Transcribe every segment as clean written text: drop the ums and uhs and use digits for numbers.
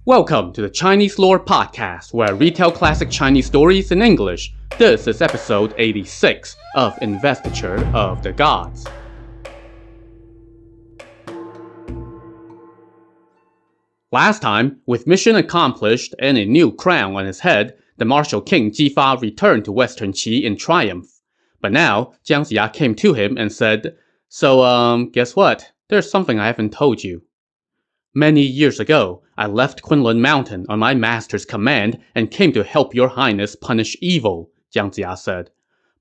Welcome to the Chinese Lore Podcast, where I retell classic Chinese stories in English. This is episode 86 of Investiture of the Gods. Last time, with mission accomplished and a new crown on his head, the martial king Jifa returned to Western Qi in triumph. But now, Jiang Ziya came to him and said, So, guess what? There's something I haven't told you. Many years ago, I left Kunlun Mountain on my master's command and came to help your highness punish evil, Jiang Ziya said.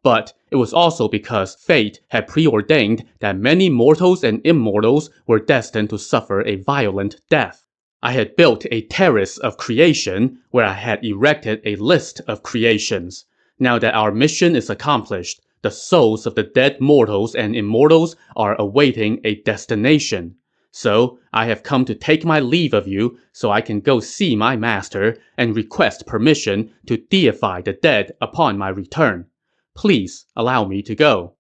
But it was also because fate had preordained that many mortals and immortals were destined to suffer a violent death. I had built a terrace of creation where I had erected a list of creations. Now that our mission is accomplished, the souls of the dead mortals and immortals are awaiting a destination. So, I have come to take my leave of you so I can go see my master and request permission to deify the dead upon my return. Please allow me to go.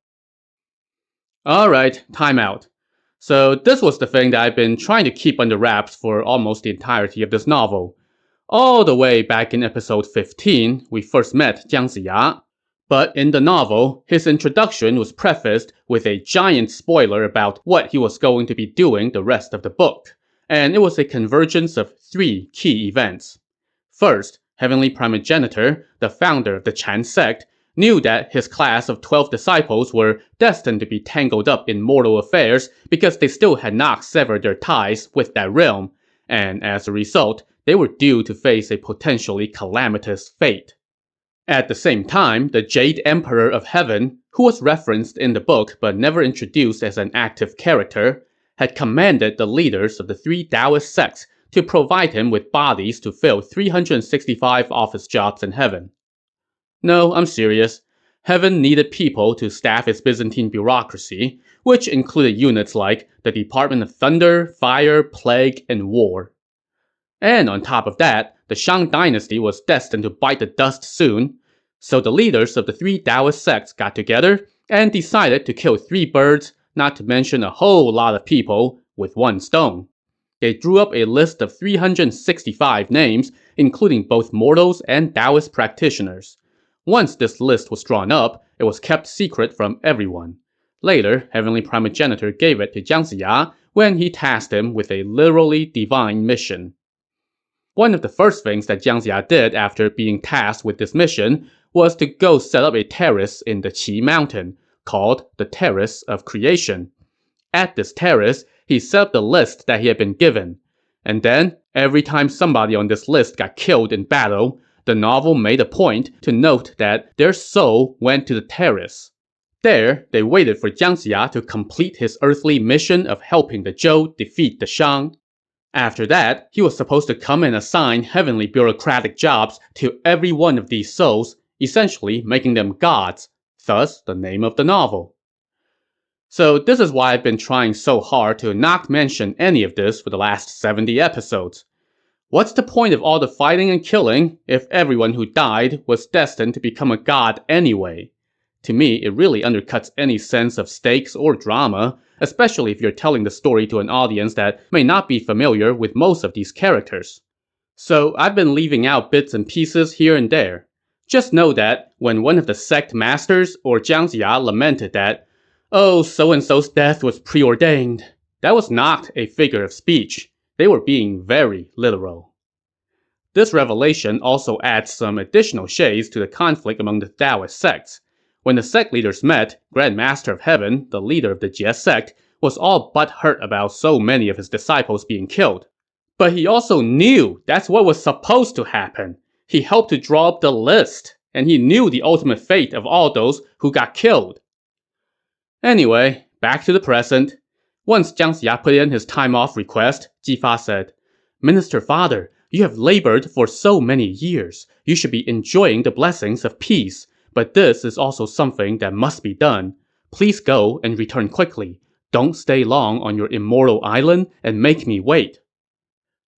Alright, time out. So this was the thing that I've been trying to keep under wraps for almost the entirety of this novel. All the way back in episode 15, we first met Jiang Ziya. But in the novel, his introduction was prefaced with a giant spoiler about what he was going to be doing the rest of the book. And it was a convergence of three key events. First, Heavenly Primogenitor, the founder of the Chan sect, knew that his class of 12 disciples were destined to be tangled up in mortal affairs because they still had not severed their ties with that realm, and as a result, they were due to face a potentially calamitous fate. At the same time, the Jade Emperor of Heaven, who was referenced in the book but never introduced as an active character, had commanded the leaders of the three Taoist sects to provide him with bodies to fill 365 office jobs in heaven. No, I'm serious. Heaven needed people to staff its Byzantine bureaucracy, which included units like the Department of Thunder, Fire, Plague, and War. And on top of that, the Shang dynasty was destined to bite the dust soon, so the leaders of the three Taoist sects got together and decided to kill three birds, not to mention a whole lot of people, with one stone. They drew up a list of 365 names, including both mortals and Taoist practitioners. Once this list was drawn up, it was kept secret from everyone. Later, Heavenly Primogenitor gave it to Jiang Ziya when he tasked him with a literally divine mission. One of the first things that Jiang Ziya did after being tasked with this mission was to go set up a terrace in the Qi Mountain, called the Terrace of Creation. At this terrace, he set up the list that he had been given. And then, every time somebody on this list got killed in battle, the novel made a point to note that their soul went to the terrace. There, they waited for Jiang Ziya to complete his earthly mission of helping the Zhou defeat the Shang. After that, he was supposed to come and assign heavenly bureaucratic jobs to every one of these souls, essentially making them gods, thus the name of the novel. So this is why I've been trying so hard to not mention any of this for the last 70 episodes. What's the point of all the fighting and killing if everyone who died was destined to become a god anyway? To me, it really undercuts any sense of stakes or drama, especially if you're telling the story to an audience that may not be familiar with most of these characters. So I've been leaving out bits and pieces here and there. Just know that when one of the sect masters or Jiang Ziya lamented that, "Oh, so-and-so's death was preordained," that was not a figure of speech. They were being very literal. This revelation also adds some additional shades to the conflict among the Taoist sects. When the sect leaders met, Grand Master of Heaven, the leader of the Jie sect, was all butthurt about so many of his disciples being killed. But he also knew that's what was supposed to happen. He helped to draw up the list, and he knew the ultimate fate of all those who got killed. Anyway, back to the present. Once Jiang Ziya put in his time-off request, Jifa said, "Minister Father, you have labored for so many years. You should be enjoying the blessings of peace. But this is also something that must be done. Please go and return quickly. Don't stay long on your immortal island and make me wait."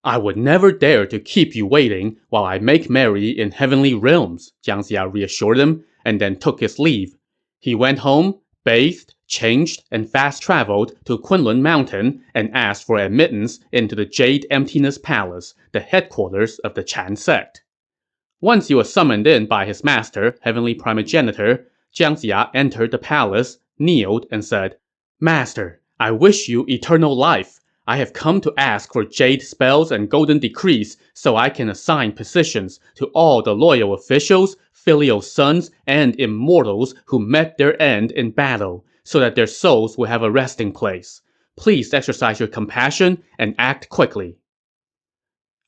"I would never dare to keep you waiting while I make merry in heavenly realms," Jiang Ziya reassured him, and then took his leave. He went home, bathed, changed, and fast-traveled to Kunlun Mountain and asked for admittance into the Jade Emptiness Palace, the headquarters of the Chan sect. Once he was summoned in by his master, Heavenly Primogenitor, Jiang Ziya entered the palace, kneeled, and said, "Master, I wish you eternal life. I have come to ask for jade spells and golden decrees so I can assign positions to all the loyal officials, filial sons, and immortals who met their end in battle, so that their souls will have a resting place. Please exercise your compassion and act quickly."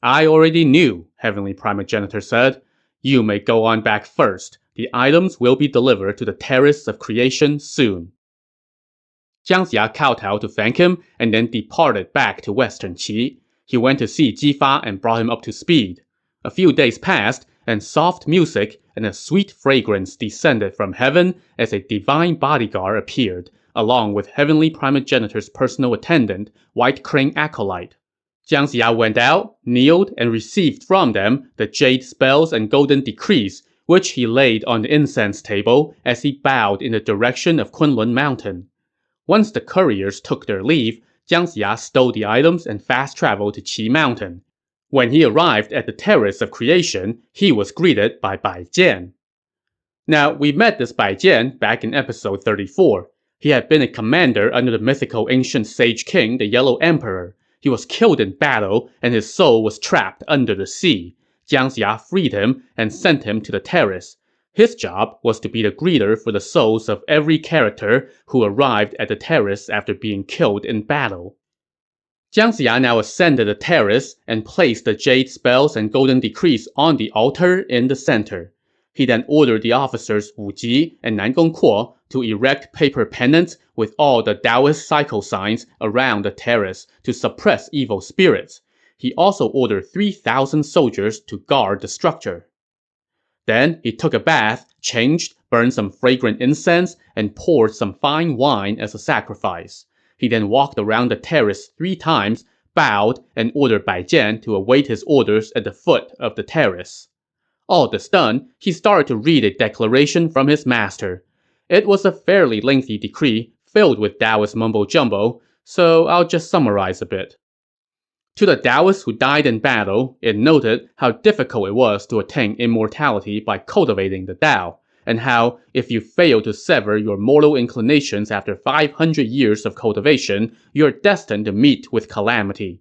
"I already knew," Heavenly Primogenitor said. "You may go on back first. The items will be delivered to the Terrace of Creation soon." Jiang Ziya kowtowed to thank him and then departed back to Western Qi. He went to see Jifa and brought him up to speed. A few days passed, and soft music and a sweet fragrance descended from heaven as a divine bodyguard appeared, along with Heavenly Primogenitor's personal attendant, White Crane Acolyte. Jiang Ziya went out, kneeled, and received from them the jade spells and golden decrees, which he laid on the incense table as he bowed in the direction of Kunlun Mountain. Once the couriers took their leave, Jiang Ziya stole the items and fast-traveled to Qi Mountain. When he arrived at the Terrace of Creation, he was greeted by Bai Jian. Now, we met this Bai Jian back in episode 34. He had been a commander under the mythical ancient sage king, the Yellow Emperor. He was killed in battle, and his soul was trapped under the sea. Jiang Ziya freed him and sent him to the terrace. His job was to be the greeter for the souls of every character who arrived at the terrace after being killed in battle. Jiang Ziya now ascended the terrace and placed the jade spells and golden decrees on the altar in the center. He then ordered the officers Wu Ji and Nan Gongkuo to erect paper pennants with all the Taoist cycle signs around the terrace to suppress evil spirits. He also ordered 3,000 soldiers to guard the structure. Then he took a bath, changed, burned some fragrant incense, and poured some fine wine as a sacrifice. He then walked around the terrace 3 times, bowed, and ordered Bai Jian to await his orders at the foot of the terrace. All this done, he started to read a declaration from his master. It was a fairly lengthy decree, filled with Taoist mumbo-jumbo, so I'll just summarize a bit. To the Taoists who died in battle, it noted how difficult it was to attain immortality by cultivating the Tao, and how, if you fail to sever your mortal inclinations after 500 years of cultivation, you're destined to meet with calamity.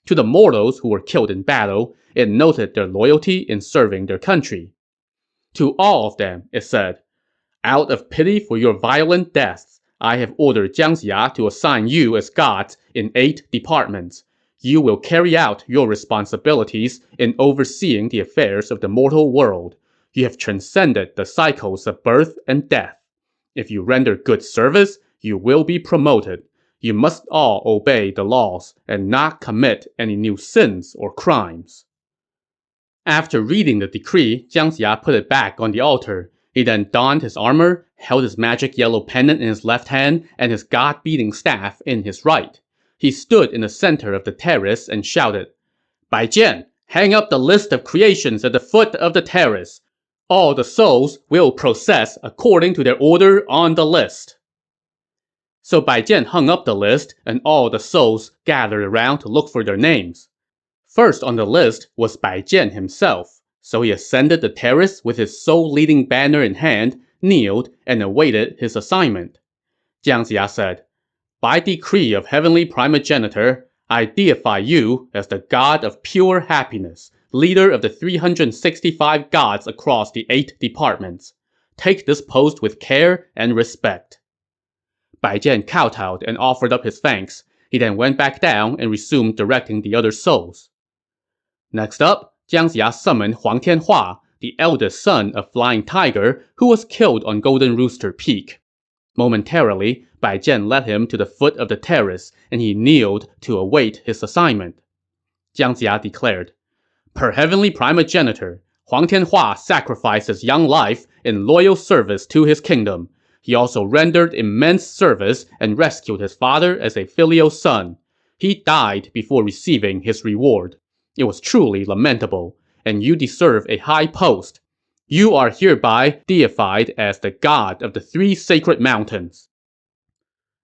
To the mortals who were killed in battle, it noted their loyalty in serving their country. To all of them, it said, "Out of pity for your violent deaths, I have ordered Jiang Ziya to assign you as gods in 8 departments. You will carry out your responsibilities in overseeing the affairs of the mortal world. You have transcended the cycles of birth and death. If you render good service, you will be promoted. You must all obey the laws and not commit any new sins or crimes." After reading the decree, Jiang Ziya put it back on the altar. He then donned his armor, held his magic yellow pendant in his left hand, and his god-beating staff in his right. He stood in the center of the terrace and shouted, "Bai Jian, hang up the list of creations at the foot of the terrace. All the souls will process according to their order on the list." So Bai Jian hung up the list, and all the souls gathered around to look for their names. First on the list was Bai Jian himself, so he ascended the terrace with his soul-leading banner in hand, kneeled, and awaited his assignment. Jiang Ziya said, "By decree of Heavenly Primogenitor, I deify you as the god of pure happiness, leader of the 365 gods across the 8 departments. Take this post with care and respect." Bai Jian kowtowed and offered up his thanks. He then went back down and resumed directing the other souls. Next up, Jiang Ziya summoned Huang Tianhua, the eldest son of Flying Tiger, who was killed on Golden Rooster Peak. Momentarily, Bai Jian led him to the foot of the terrace, and he kneeled to await his assignment. Jiang Ziya declared, "Per Heavenly Primogenitor, Huang Tianhua sacrificed his young life in loyal service to his kingdom. He also rendered immense service and rescued his father as a filial son. He died before receiving his reward. It was truly lamentable, and you deserve a high post. You are hereby deified as the god of the 3 sacred mountains.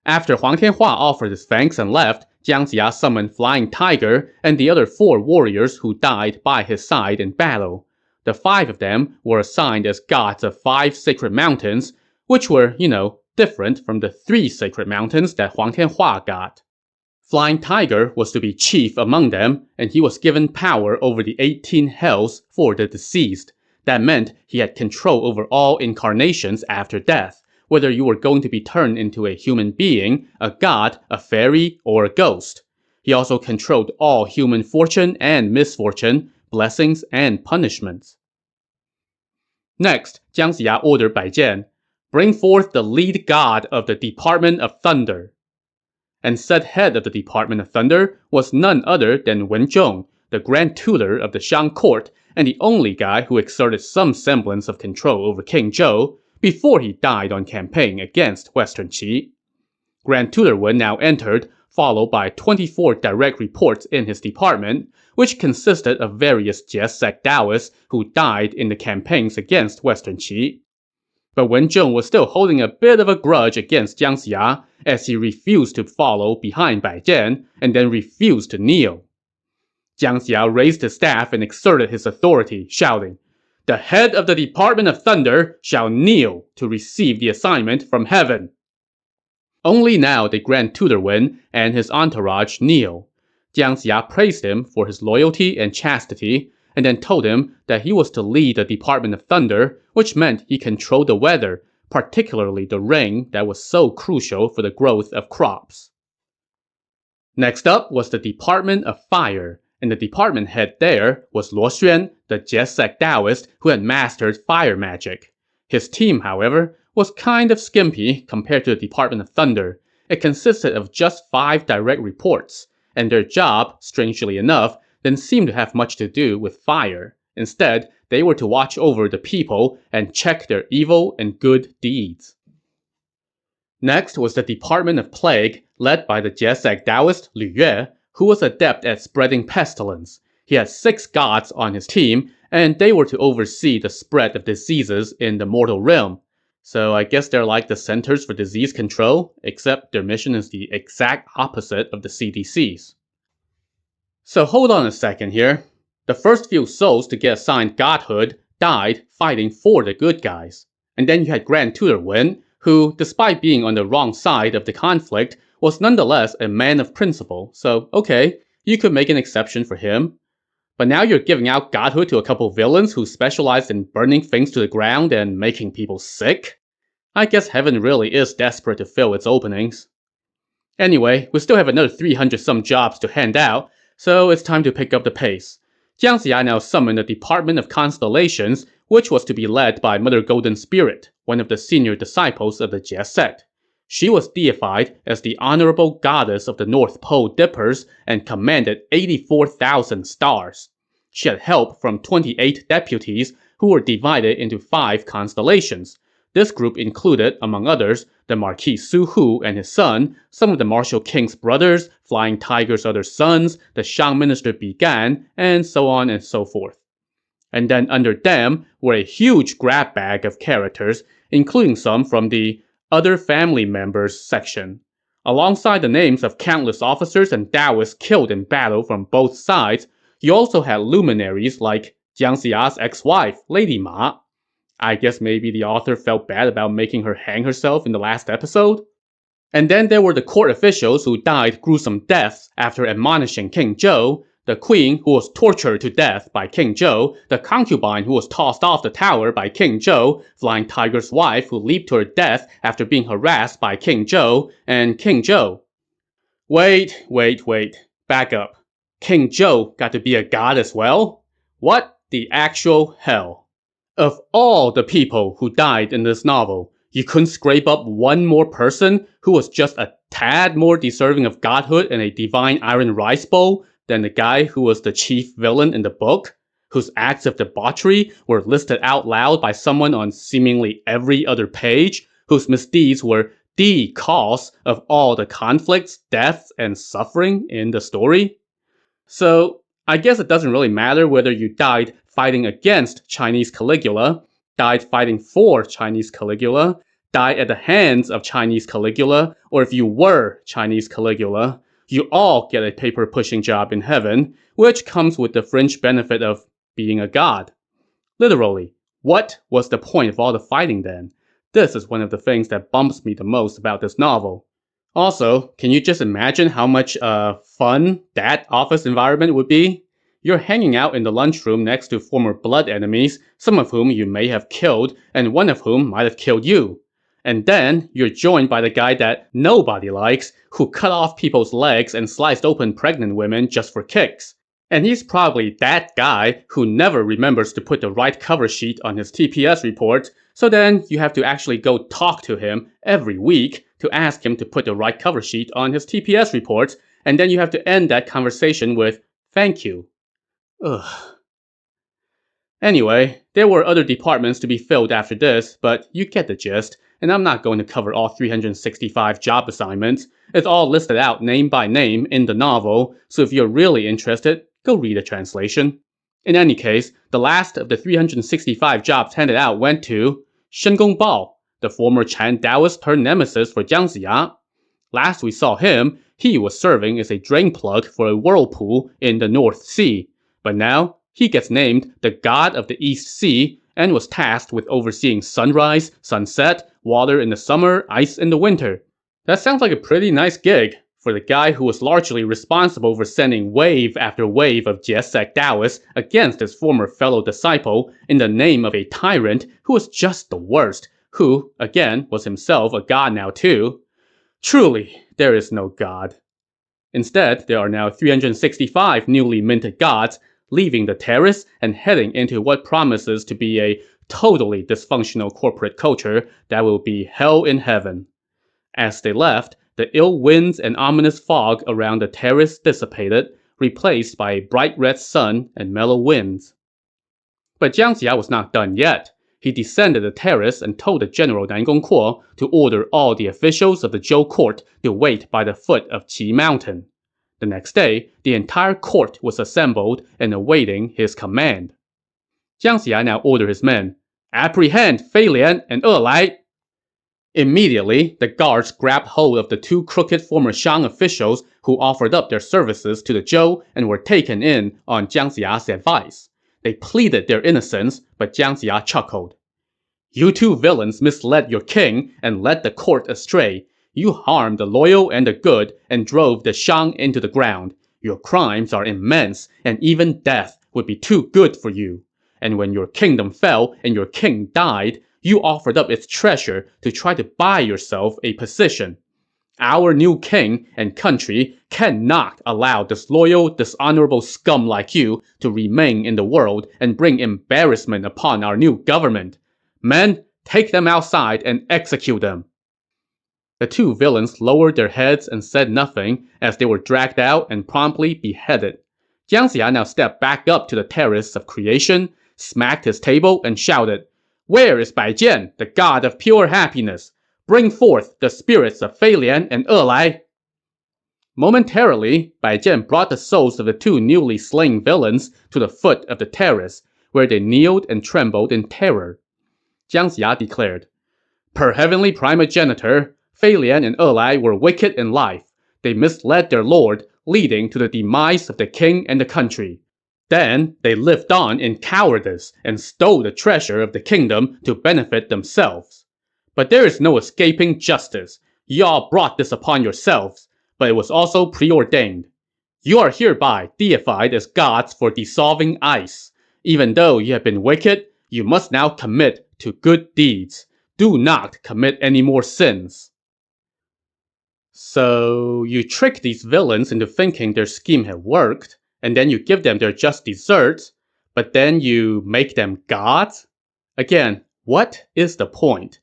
After Huang Tianhua offered his thanks and left, Jiang Ziya summoned Flying Tiger and the other 4 warriors who died by his side in battle. The 5 of them were assigned as gods of 5 sacred mountains, which were, different from the 3 sacred mountains that Huang Tianhua got. Flying Tiger was to be chief among them, and he was given power over the 18 hells for the deceased. That meant he had control over all incarnations after death, whether you were going to be turned into a human being, a god, a fairy, or a ghost. He also controlled all human fortune and misfortune, blessings and punishments. Next, Jiang Ziya ordered Bai Jian, bring forth the lead god of the Department of Thunder. And said head of the Department of Thunder was none other than Wen Zhong, the Grand Tutor of the Shang court and the only guy who exerted some semblance of control over King Zhou before he died on campaign against Western Qi. Grand Tutor Wen now entered, followed by 24 direct reports in his department, which consisted of various Jie sect Taoists who died in the campaigns against Western Qi. But Wen Zhong was still holding a bit of a grudge against Jiang Ziya, as he refused to follow behind Bai Jian and then refused to kneel. Jiang Ziya raised his staff and exerted his authority, shouting, "The head of the Department of Thunder shall kneel to receive the assignment from heaven." Only now did Grand Tutor Wen and his entourage kneel. Jiang Ziya praised him for his loyalty and chastity, and then told him that he was to lead the Department of Thunder, which meant he controlled the weather, particularly the rain that was so crucial for the growth of crops. Next up was the Department of Fire, and the department head there was Luo Xuan, the Jie sect Taoist who had mastered fire magic. His team, however, was kind of skimpy compared to the Department of Thunder. It consisted of just 5 direct reports, and their job, strangely enough, didn't seem to have much to do with fire. Instead, they were to watch over the people and check their evil and good deeds. Next was the Department of Plague, led by the Jie sect Taoist Lu Yue, who was adept at spreading pestilence. He had 6 gods on his team, and they were to oversee the spread of diseases in the mortal realm. So I guess they're like the Centers for Disease Control, except their mission is the exact opposite of the CDC's. So hold on a second here. The first few souls to get assigned godhood died fighting for the good guys. And then you had Grand Tutor Wen, who, despite being on the wrong side of the conflict, was nonetheless a man of principle, so okay, you could make an exception for him. But now you're giving out godhood to a couple villains who specialize in burning things to the ground and making people sick? I guess heaven really is desperate to fill its openings. Anyway, we still have another 300-some jobs to hand out, so it's time to pick up the pace. Jiang Ziya now summoned the Department of Constellations, which was to be led by Mother Golden Spirit, one of the senior disciples of the Jie sect. She was deified as the honorable goddess of the North Pole Dippers and commanded 84,000 stars. She had help from 28 deputies who were divided into 5 constellations. This group included, among others, the Marquis Su Hu and his son, some of the Martial King's brothers, Flying Tiger's other sons, the Shang minister Bi Gan, and so on and so forth. And then under them were a huge grab bag of characters, including some from the Other Family Members section. Alongside the names of countless officers and Taoists killed in battle from both sides, you also had luminaries like Jiang Ziya's ex-wife, Lady Ma. I guess maybe the author felt bad about making her hang herself in the last episode. And then there were the court officials who died gruesome deaths after admonishing King Zhou, the queen who was tortured to death by King Zhou, the concubine who was tossed off the tower by King Zhou, Flying Tiger's wife who leaped to her death after being harassed by King Zhou, and King Zhou. Wait. Back up. King Zhou got to be a god as well? What the actual hell? Of all the people who died in this novel, you couldn't scrape up one more person who was just a tad more deserving of godhood and a divine iron rice bowl than the guy who was the chief villain in the book, whose acts of debauchery were listed out loud by someone on seemingly every other page, whose misdeeds were the cause of all the conflicts, deaths, and suffering in the story? So, I guess it doesn't really matter whether you died fighting against Chinese Caligula, died fighting for Chinese Caligula, died at the hands of Chinese Caligula, or if you were Chinese Caligula, you all get a paper-pushing job in heaven, which comes with the fringe benefit of being a god. Literally, what was the point of all the fighting then? This is one of the things that bumps me the most about this novel. Also, can you just imagine how much fun that office environment would be? You're hanging out in the lunchroom next to former blood enemies, some of whom you may have killed, and one of whom might have killed you. And then, you're joined by the guy that nobody likes, who cut off people's legs and sliced open pregnant women just for kicks. And he's probably that guy who never remembers to put the right cover sheet on his TPS report, so then you have to actually go talk to him every week to ask him to put the right cover sheet on his TPS report, and then you have to end that conversation with, "Thank you." Ugh. Anyway, there were other departments to be filled after this, but you get the gist, and I'm not going to cover all 365 job assignments. It's all listed out name by name in the novel, so if you're really interested, go read a translation. In any case, the last of the 365 jobs handed out went to Shen Gongbao, the former Chan Taoist turned nemesis for Jiang Ziya. Last we saw him, he was serving as a drain plug for a whirlpool in the North Sea. But now, he gets named the God of the East Sea and was tasked with overseeing sunrise, sunset, water in the summer, ice in the winter. That sounds like a pretty nice gig for the guy who was largely responsible for sending wave after wave of Jiesek Taoists against his former fellow disciple in the name of a tyrant who was just the worst, who, again, was himself a god now too. Truly, there is no god. Instead, there are now 365 newly minted gods, leaving the terrace and heading into what promises to be a totally dysfunctional corporate culture that will be hell in heaven. As they left, the ill winds and ominous fog around the terrace dissipated, replaced by a bright red sun and mellow winds. But Jiang Ziya was not done yet. He descended the terrace and told the general Nan Gongquo to order all the officials of the Zhou court to wait by the foot of Qi Mountain. The next day, the entire court was assembled and awaiting his command. Jiang Ziya now ordered his men, "Apprehend Fei Lian and E Lai." Immediately, the guards grabbed hold of the two crooked former Shang officials who offered up their services to the Zhou and were taken in on Jiang Ziya's advice. They pleaded their innocence, but Jiang Ziya chuckled. "You two villains misled your king and led the court astray. You harmed the loyal and the good and drove the Shang into the ground. Your crimes are immense, and even death would be too good for you. And when your kingdom fell and your king died, you offered up its treasure to try to buy yourself a position. Our new king and country cannot allow disloyal, dishonorable scum like you to remain in the world and bring embarrassment upon our new government. Men, take them outside and execute them." The two villains lowered their heads and said nothing as they were dragged out and promptly beheaded. Jiang Ziya now stepped back up to the terrace of creation, smacked his table, and shouted, "Where is Bai Jian, the god of pure happiness? Bring forth the spirits of Fei Lian and E Lai." Momentarily, Bai Jian brought the souls of the two newly slain villains to the foot of the terrace, where they kneeled and trembled in terror. Jiang Ziya declared, "Per heavenly primogenitor, Fei Lian and E Lai were wicked in life. They misled their lord, leading to the demise of the king and the country. Then they lived on in cowardice and stole the treasure of the kingdom to benefit themselves. But there is no escaping justice. Y'all brought this upon yourselves, but it was also preordained. You are hereby deified as gods for dissolving ice. Even though you have been wicked, you must now commit to good deeds. Do not commit any more sins." So, you trick these villains into thinking their scheme had worked, and then you give them their just desserts, but then you make them gods? Again, what is the point?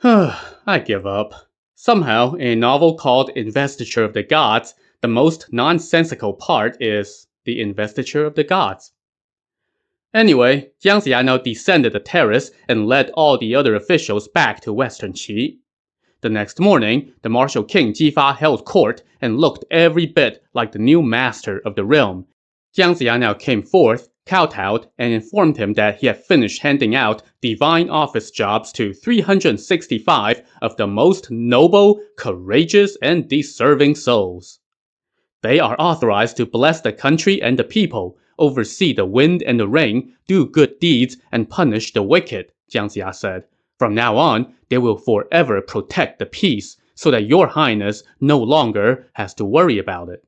I give up. Somehow, in a novel called Investiture of the Gods, the most nonsensical part is the investiture of the gods. Anyway, Jiang Ziya now descended the terrace and led all the other officials back to Western Qi. The next morning, the martial king Jifa held court and looked every bit like the new master of the realm. Jiang Ziya now came forth, kowtowed and informed him that he had finished handing out divine office jobs to 365 of the most noble, courageous, and deserving souls. They are authorized to bless the country and the people, oversee the wind and the rain, do good deeds, and punish the wicked, Jiang Ziya said. From now on, they will forever protect the peace, so that your highness no longer has to worry about it.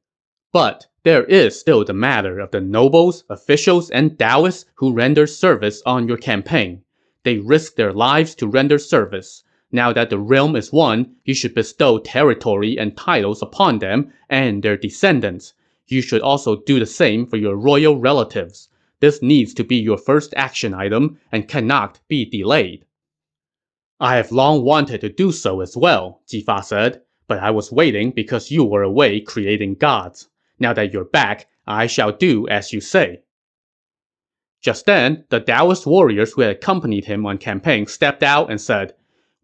But there is still the matter of the nobles, officials, and Taoists who render service on your campaign. They risk their lives to render service. Now that the realm is won, you should bestow territory and titles upon them and their descendants. You should also do the same for your royal relatives. This needs to be your first action item and cannot be delayed. I have long wanted to do so as well, Jifa said, but I was waiting because you were away creating gods. Now that you're back, I shall do as you say. Just then, the Taoist warriors who had accompanied him on campaign stepped out and said,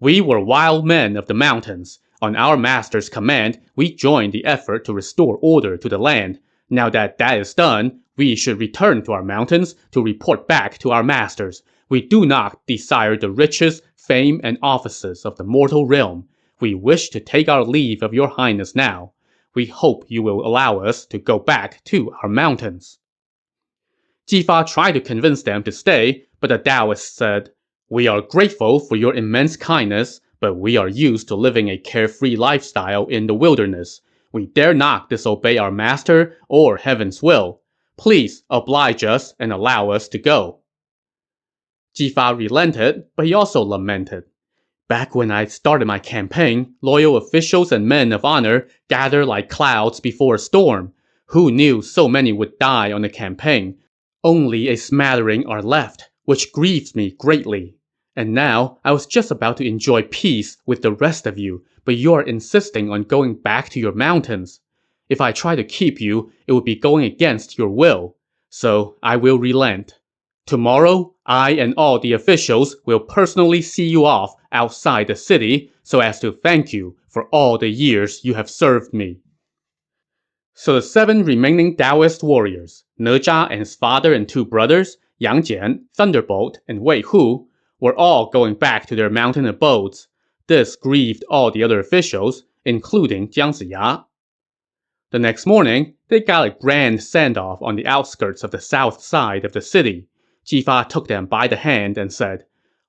"We were wild men of the mountains. On our master's command, we joined the effort to restore order to the land. Now that that is done, we should return to our mountains to report back to our masters. We do not desire the riches, fame, and offices of the mortal realm. We wish to take our leave of your highness now. We hope you will allow us to go back to our mountains." Jifa tried to convince them to stay, but the Taoists said, "We are grateful for your immense kindness, but we are used to living a carefree lifestyle in the wilderness. We dare not disobey our master or heaven's will. Please oblige us and allow us to go." Jifa relented, but he also lamented. "Back when I started my campaign, loyal officials and men of honor gathered like clouds before a storm. Who knew so many would die on the campaign? Only a smattering are left, which grieves me greatly. And now, I was just about to enjoy peace with the rest of you, but you are insisting on going back to your mountains. If I try to keep you, it would be going against your will. So I will relent. Tomorrow, I and all the officials will personally see you off outside the city so as to thank you for all the years you have served me." So the 7 remaining Taoist warriors, Ne Zha and his father and 2 brothers, Yang Jian, Thunderbolt, and Wei Hu, were all going back to their mountain abodes. This grieved all the other officials, including Jiang Ziya. The next morning, they got a grand send-off on the outskirts of the south side of the city. Jifa took them by the hand and said,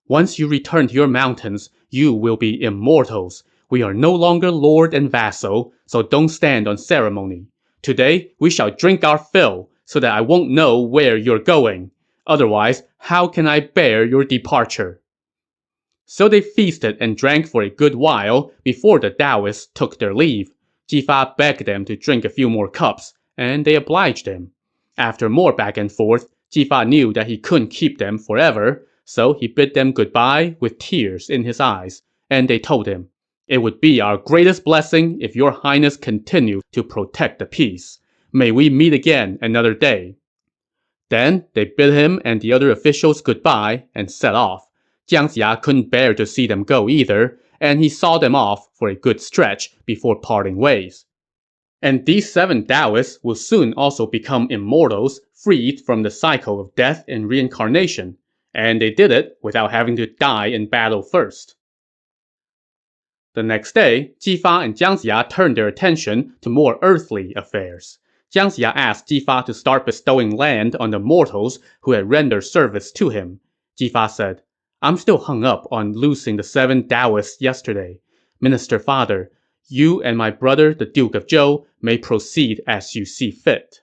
"Once you return to your mountains, you will be immortals. We are no longer lord and vassal, so don't stand on ceremony. Today, we shall drink our fill, so that I won't know where you're going. Otherwise, how can I bear your departure?" So they feasted and drank for a good while before the Taoists took their leave. Jifa begged them to drink a few more cups, and they obliged him. After more back and forth, Jifa knew that he couldn't keep them forever, so he bid them goodbye with tears in his eyes, and they told him, "It would be our greatest blessing if your highness continued to protect the peace. May we meet again another day." Then they bid him and the other officials goodbye and set off. Jiang Ziya couldn't bear to see them go either, and he saw them off for a good stretch before parting ways. And these 7 Taoists will soon also become immortals, freed from the cycle of death and reincarnation. And they did it without having to die in battle first. The next day, Jifa and Jiang Ziya turned their attention to more earthly affairs. Jiang Ziya asked Jifa to start bestowing land on the mortals who had rendered service to him. Jifa said, "I'm still hung up on losing the 7 Taoists yesterday. Minister Father, you and my brother, the Duke of Zhou, may proceed as you see fit."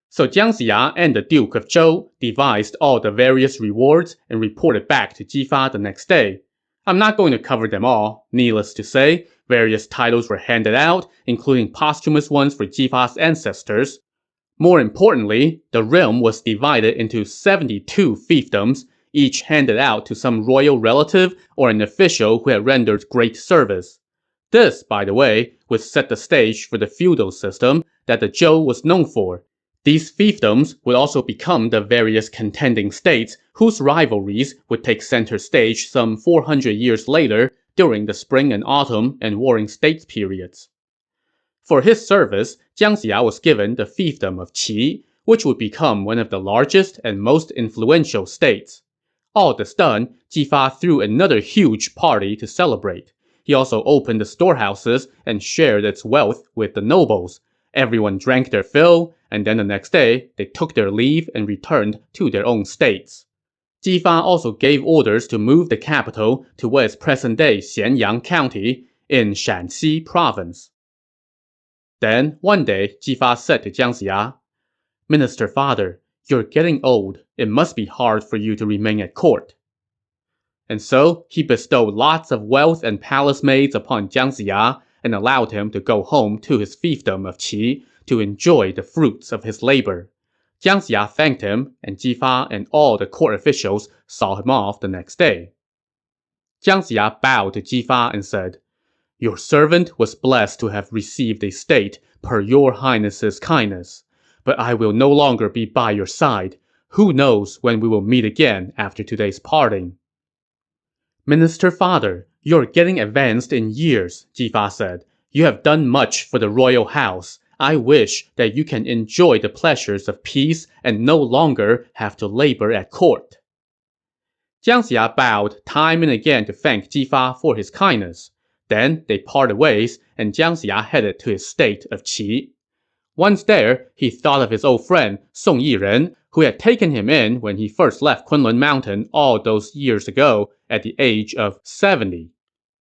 So Jiang Ziya and the Duke of Zhou devised all the various rewards and reported back to Jifa the next day. I'm not going to cover them all. Needless to say, various titles were handed out, including posthumous ones for Jifa's ancestors. More importantly, the realm was divided into 72 fiefdoms, each handed out to some royal relative or an official who had rendered great service. This, by the way, would set the stage for the feudal system that the Zhou was known for. These fiefdoms would also become the various contending states whose rivalries would take center stage some 400 years later during the spring and autumn and warring states periods. For his service, Jiang Ziya was given the fiefdom of Qi, which would become one of the largest and most influential states. All this done, Jifa threw another huge party to celebrate. He also opened the storehouses and shared its wealth with the nobles. Everyone drank their fill, and then the next day, they took their leave and returned to their own states. Jifa also gave orders to move the capital to what is present-day Xianyang County in Shanxi Province. Then, one day, Jifa said to Jiang Ziya, "Minister father, you're getting old. It must be hard for you to remain at court." And so, he bestowed lots of wealth and palace maids upon Jiang Ziya and allowed him to go home to his fiefdom of Qi to enjoy the fruits of his labor. Jiang Ziya thanked him, and Jifa and all the court officials saw him off the next day. Jiang Ziya bowed to Jifa and said, "Your servant was blessed to have received a state per your highness's kindness. But I will no longer be by your side. Who knows when we will meet again after today's parting?" "Minister father, you're getting advanced in years," Jifa said. "You have done much for the royal house. I wish that you can enjoy the pleasures of peace and no longer have to labor at court." Jiang Ziya bowed time and again to thank Jifa for his kindness. Then they parted ways, and Jiang Ziya headed to his state of Qi. Once there, he thought of his old friend Song Yiren, who had taken him in when he first left Kunlun Mountain all those years ago at the age of 70.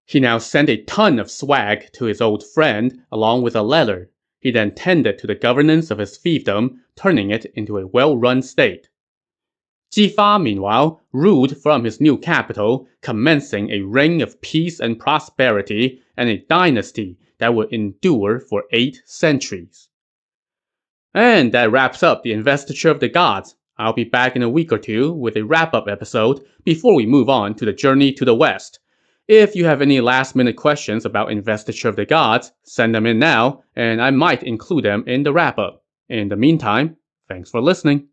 He now sent a ton of swag to his old friend along with a letter. He then tended to the governance of his fiefdom, turning it into a well-run state. Jifa, meanwhile, ruled from his new capital, commencing a reign of peace and prosperity and a dynasty that would endure for 8 centuries. And that wraps up the investiture of the gods. I'll be back in a week or two with a wrap-up episode before we move on to the journey to the west. If you have any last-minute questions about investiture of the gods, send them in now, and I might include them in the wrap-up. In the meantime, thanks for listening.